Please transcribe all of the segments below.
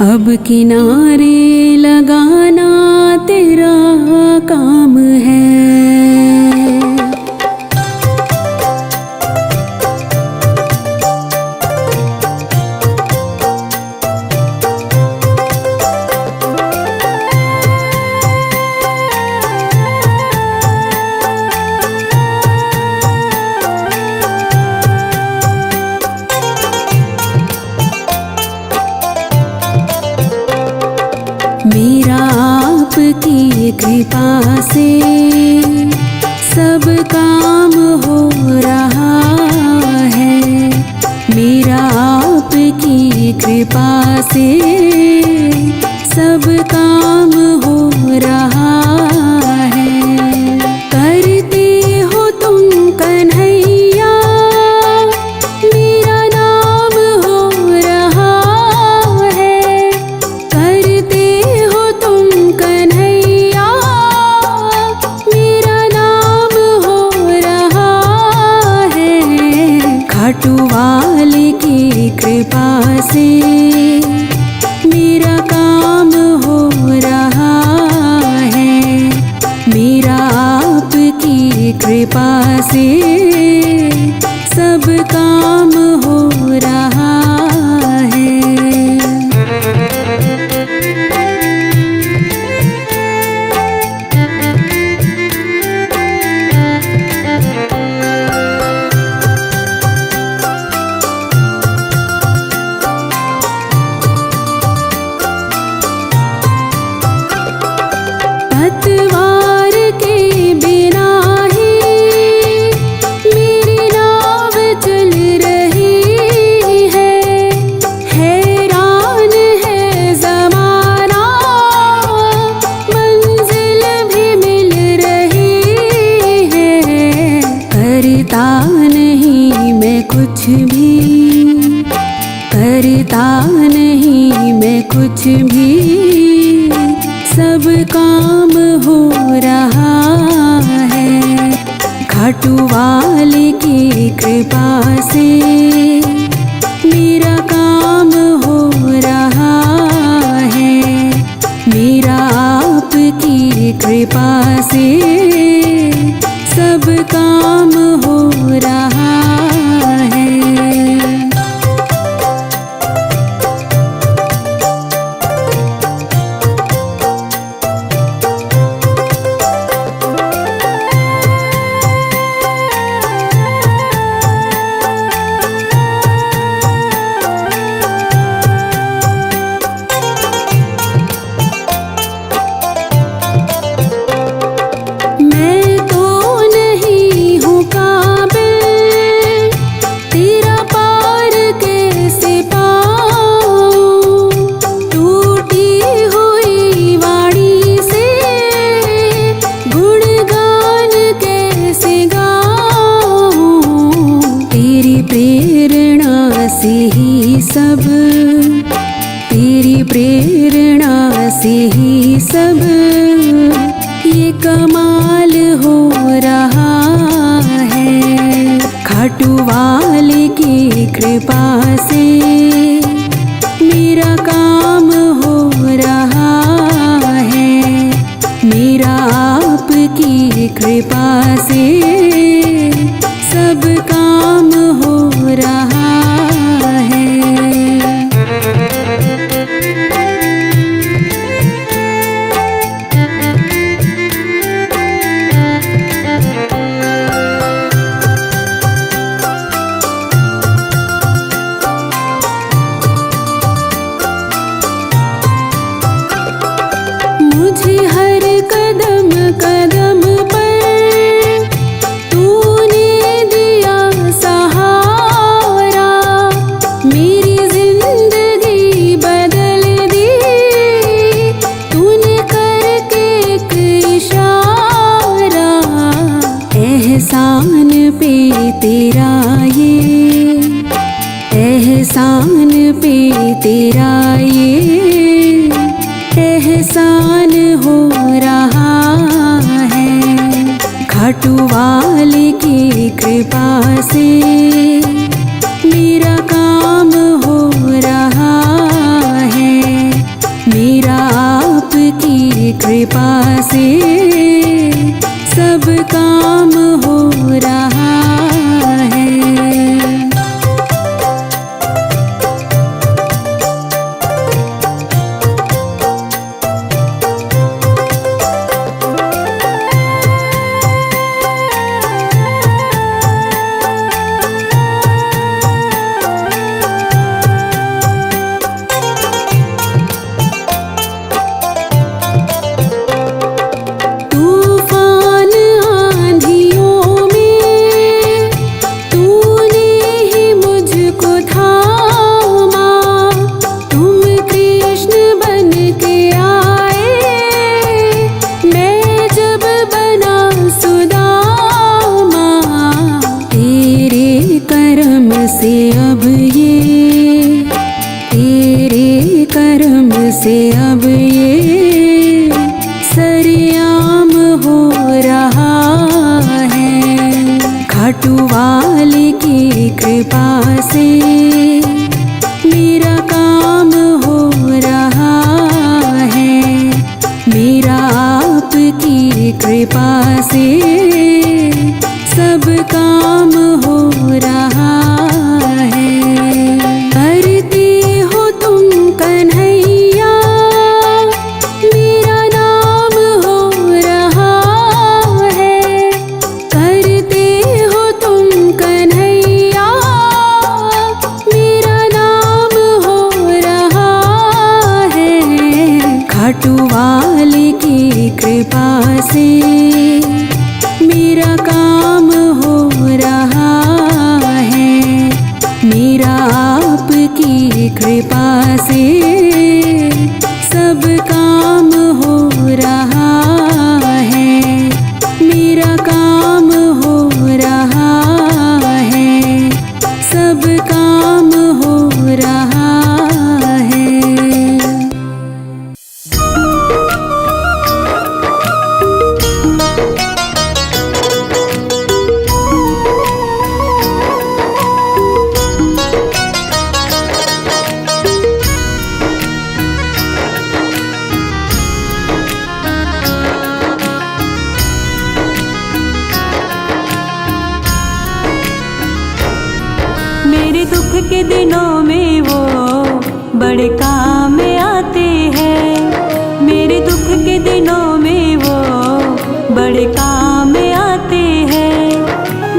अब किनारे लगाना तेरा काम है। मेरा आपकी कृपा से सब काम हो रहा है। मेरा आपकी कृपा से सब काम हो रहा है। करते हो तुम कन्हैया मेरा नाम हो रहा है। करते खाटू वाले की कृपा से मेरा काम हो रहा है। मेरा आपकी कृपा से सब काम हो रहा है। पतवार के बिना ही मेरी नाव चल रही है। हैरान है ज़माना मंजिल भी मिल रही है। करता नहीं मैं कुछ भी, करता नहीं मैं कुछ भी, सब काम हो रहा है। खाटू वाले की कृपा से मेरा काम हो रहा है। मेरा आपकी कृपा से सब काम हो रहा है। प्रेरणा से ही सब, तेरी प्रेरणा से ही सब ये कमाल हो रहा है। खाटू वाले की कृपा से मेरा काम हो रहा है। मेरा आपकी कृपा से सब काम हो रहा है। मुझे हर कदम कदम पर तूने दिया सहारा। मेरी जिंदगी बदल दी तूने करके एक इशारा। एहसान पे तेरा ये, एहसान पे तेरा ये एहसान हो रहा है। खाटू वाले की कृपा से मेरा काम हो रहा है। से अब ये सरेआम हो रहा है। खाटू वाले की कृपा से मेरा काम हो रहा है। मेरा आपकी कृपा से सब काम हो रहा है। करते हो तुम कन्हैया मेरा नाम हो रहा है। करते हो तुम कन्हैया मेरा नाम हो रहा है। खाटू वाले की कृपा से मेरा काम हो रहा है। मेरा आपकी कृपा से सब काम हो रहा है। मेरा काम हो रहा है। सब काम हो रहा है। मेरे दुख के दिनों में वो बड़े काम आते हैं। मेरे दुख के दिनों में वो बड़े काम आते हैं।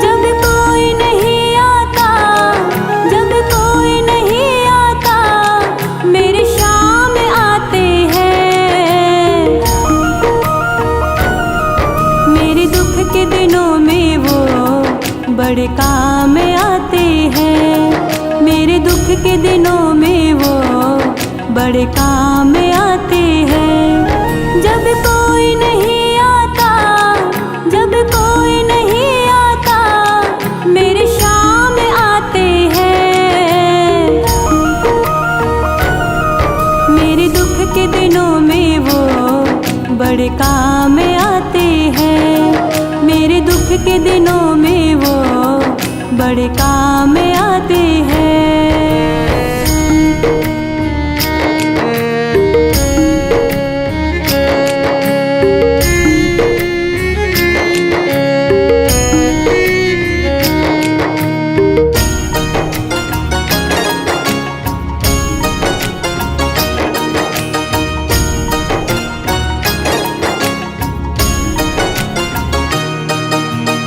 जब कोई नहीं आता, जब कोई नहीं आता, मेरे शाम आते हैं। मेरे दुख के दिनों में वो बड़े काम आते हैं। मेरे दुख के दिनों में वो बड़े काम आते हैं। जब कोई नहीं आता, जब कोई नहीं आता, मेरे शाम आते हैं। मेरे दुख के दिनों में वो बड़े काम आते हैं। मेरे दुख के दिनों में वो बड़े काम आते हैं।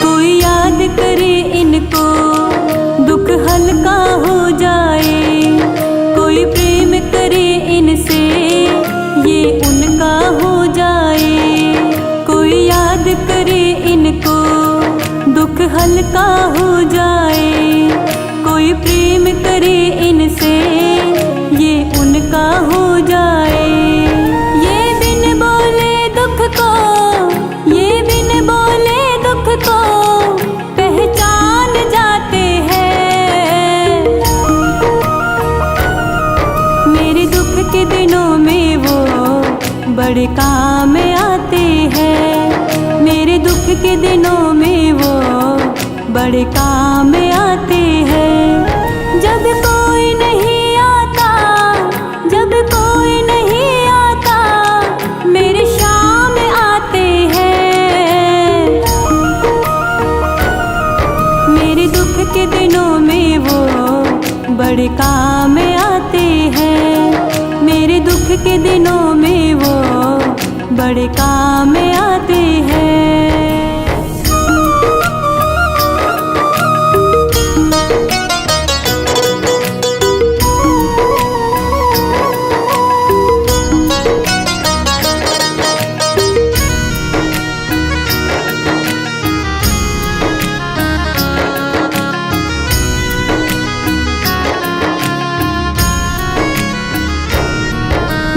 कोई याद करे इनको दुख हल्का हो जाए। कोई प्रेम करे इनसे ये उनका हो जाए। कोई याद करे इनको दुख हल्का हो जाए। कोई प्रेम करे इनसे ये उनका हो जाए। ये बिन बोले दुख को, ये बिन बोले दुख को पहचान जाते हैं। मेरे दुख के दिनों में वो बड़े काम आते हैं। मेरे दुख के दिनों में वो बड़े काम आते हैं। जब कोई नहीं आता, जब कोई नहीं आता, मेरे शाम आते हैं। मेरे दुख के दिनों में वो बड़े काम आते हैं। मेरे दुख के दिनों में वो बड़े काम आते हैं।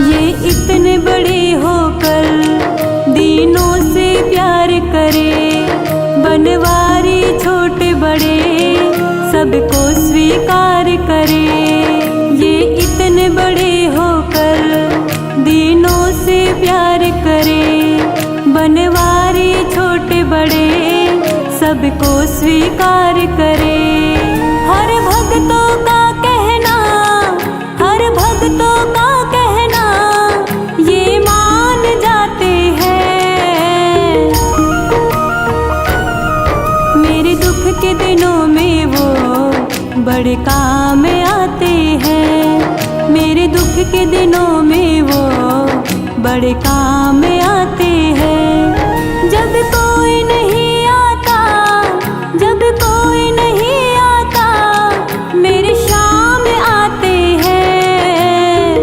ये इतने बड़े होकर दीनों से प्यार करे। बनवारी छोटे बड़े सबको स्वीकार करे। ये इतने बड़े होकर सबको स्वीकार करे। हर भक्तों का कहना, हर भक्तों का कहना ये मान जाते हैं। मेरे दुख के दिनों में वो बड़े काम आते हैं। मेरे दुख के दिनों में वो बड़े काम आते हैं। जब कोई नहीं आता, जब कोई नहीं आता, मेरे शाम आते हैं।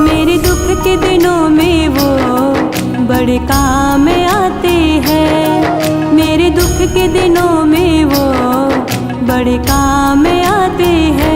मेरे दुख के दिनों में वो बड़े काम आते हैं। मेरे दुख के दिनों में वो बड़े काम आते हैं।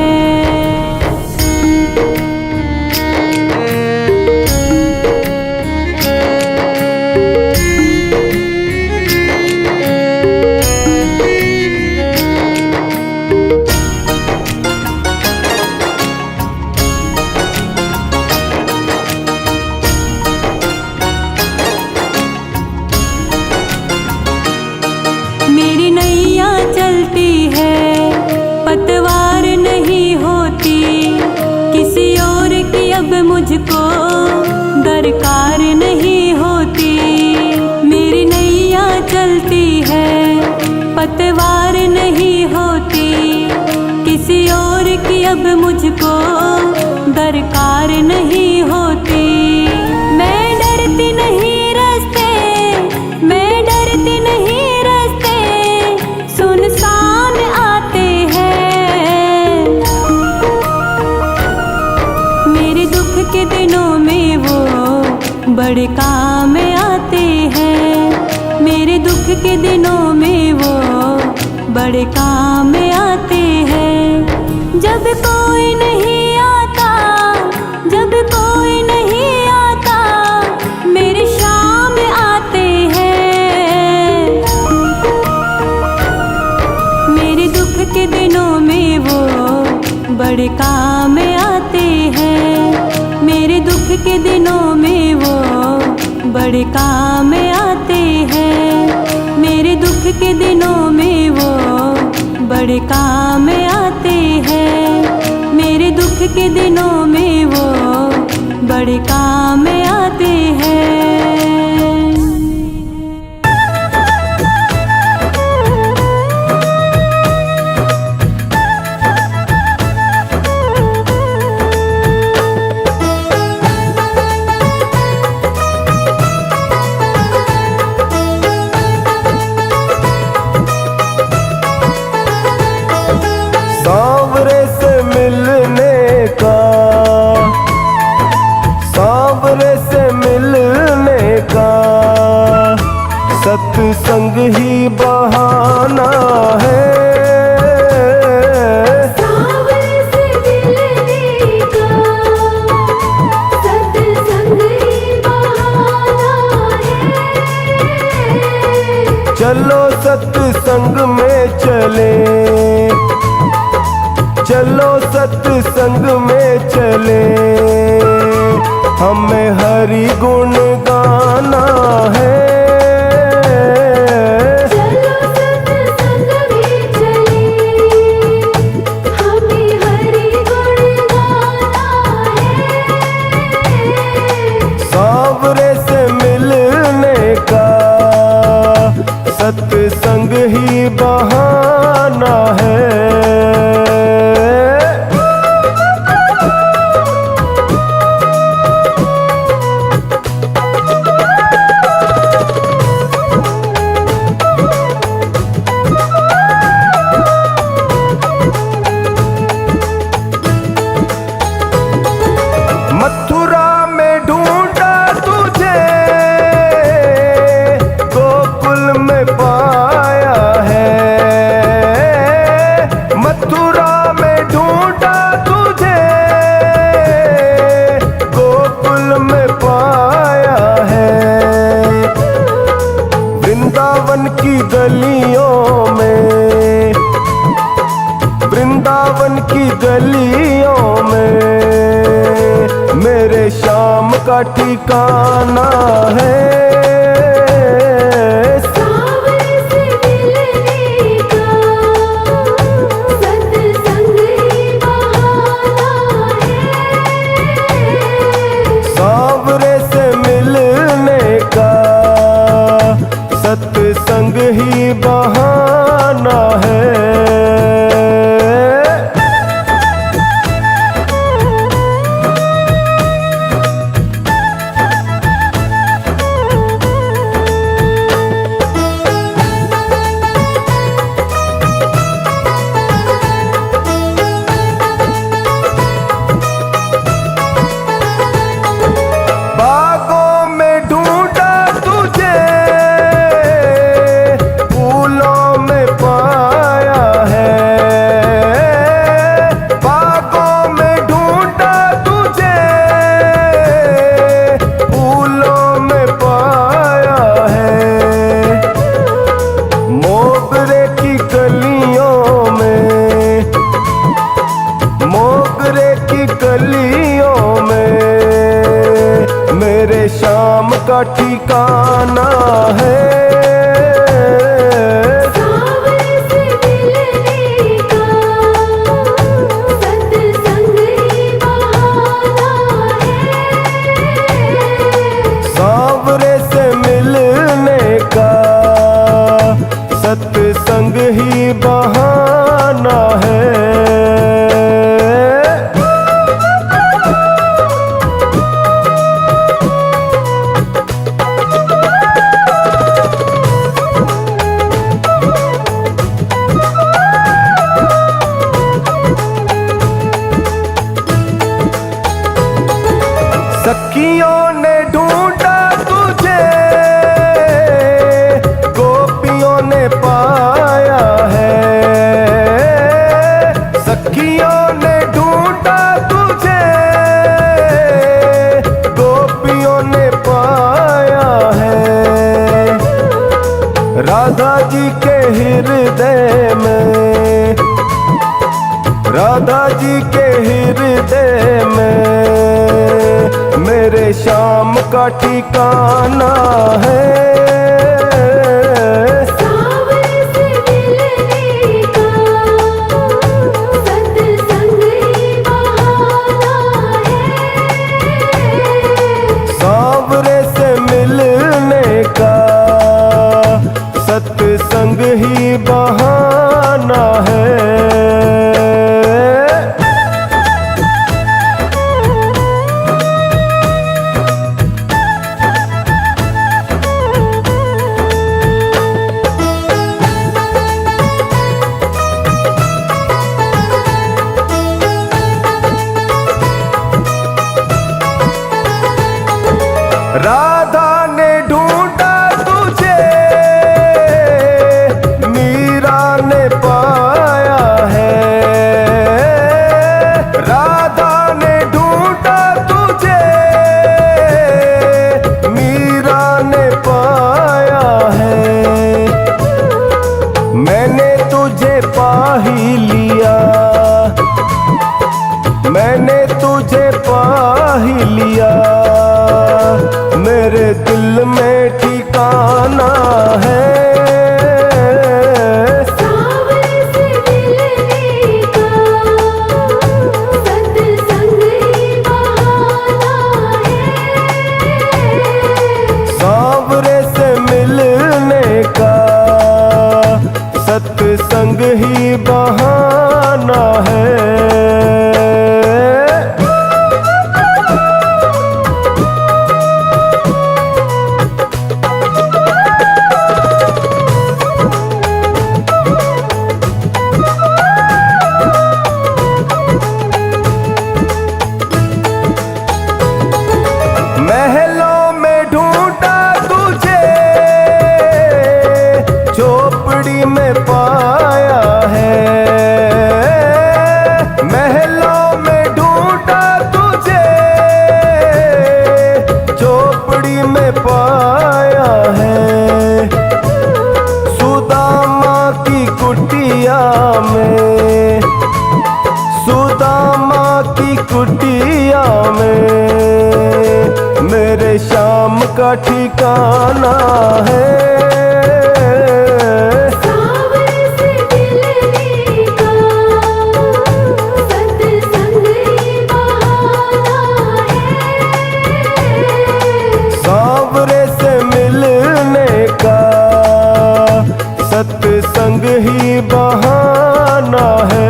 मेरी नैया चलती है, पतवार नहीं होती, किसी और की अब मुझको दरकार नहीं होती। मेरी नैया चलती है, पतवार नहीं होती, किसी और की अब मुझको दरकार नहीं होती। मैं डरती नहीं रास्ते, मैं डरती नहीं रास्ते, सुनसान आते हैं। मेरे दुख के दिनों में वो बड़े काम आते हैं। मेरे दुख के दिनों में वो बड़े काम आते हैं। जब कोई नहीं आता, जब कोई नहीं आता, मेरे शाम आते हैं। मेरे दुख के दिनों में वो बड़े काम आते हैं। मेरे दुख के दिनों में वो बड़े काम आते हैं। मेरे दुख के दिनों में वो बड़े काम आते हैं। मेरे दुख के दिनों में वो बड़े काम आते हैं। सांवरे से मिलने का, सांवरे से मिलने का सत्संग ही बहाना है। सांवरे से मिलने का सत्संग ही बहाना है। चलो सत्संग में चले, चलो सत्संग में चले, हमें हरि गुण गाना है। चलो सत्संग में चले, हमें हरि गुण गाना है। सांवरे से मिलने का सत्संग ही बहाना है। मथुरा में ढूंढा तुझे, गोकुल में पाया है। मथुरा में ढूंढा तुझे, गोकुल में पाया है। वृंदावन की गलियों में, वृंदावन की गलियों में मेरे श्याम का ठिकाना है। का ठिकाना है। सावरे से मिलने का सत्संग ही बहाना है। सांवरे से मिलने का सत्संग ही बहाना है। सखियों ने ढूंढा तुझे, गोपियों ने पाया है। सखियों ने ढूंढा तुझे, गोपियों ने पाया है। राधा जी के हृदय में, राधा जी के हृदय में मेरे श्याम का ठिकाना है। सावरे से मिलने का सत्संग ही बहाना है। सांवरे से मिलने का सत्संग ही बहाना है। राधा ने ढूंढा तुझे, मीरा ने पाया है। राधा ने ढूंढा तुझे, मीरा ने पाया है। मैंने तुझे पा ही लिया, मैंने तुझे पा ही लिया। मेरे दिल में ठिकाना है। सावरे से मिलने का सत्संग ही बहाना है। सांवरे से मिलने का सत्संग ही बहाना है। महलों में ढूंढा तुझे, झोपड़ी में पाया है। महलों में ढूंढा तुझे, झोपड़ी में पाया है। सुदामा की कुटिया में, सुदामा की कुटिया में मेरे श्याम का ठिकाना है। सावरे से मिलने का सत्संग ही बहाना है। सांवरे से मिलने का सत्संग ही बहाना है।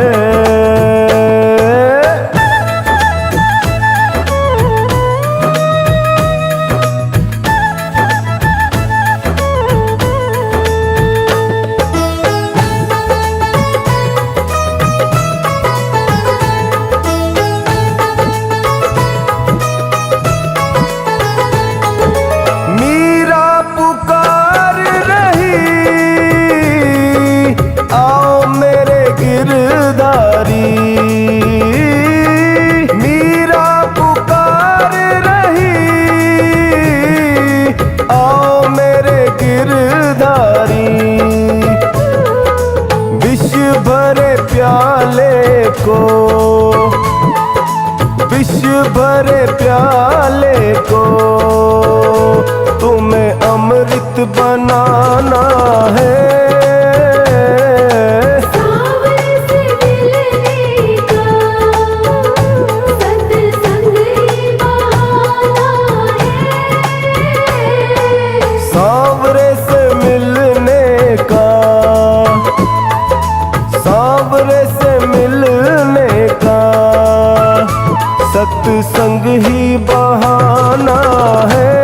मीरा पुकार रही, आओ मेरे गिरधारी। मीरा पुकार रही, आओ मेरे गिरधारी। विष भरे प्याले को, विष भरे प्याले को तुम्हें अमृत बनाना है। सावरे से मिलने का सत्संग ही बहाना है। सांवरे से मिलने का, सांवरे से मिलने का सत्संग ही बहाना है।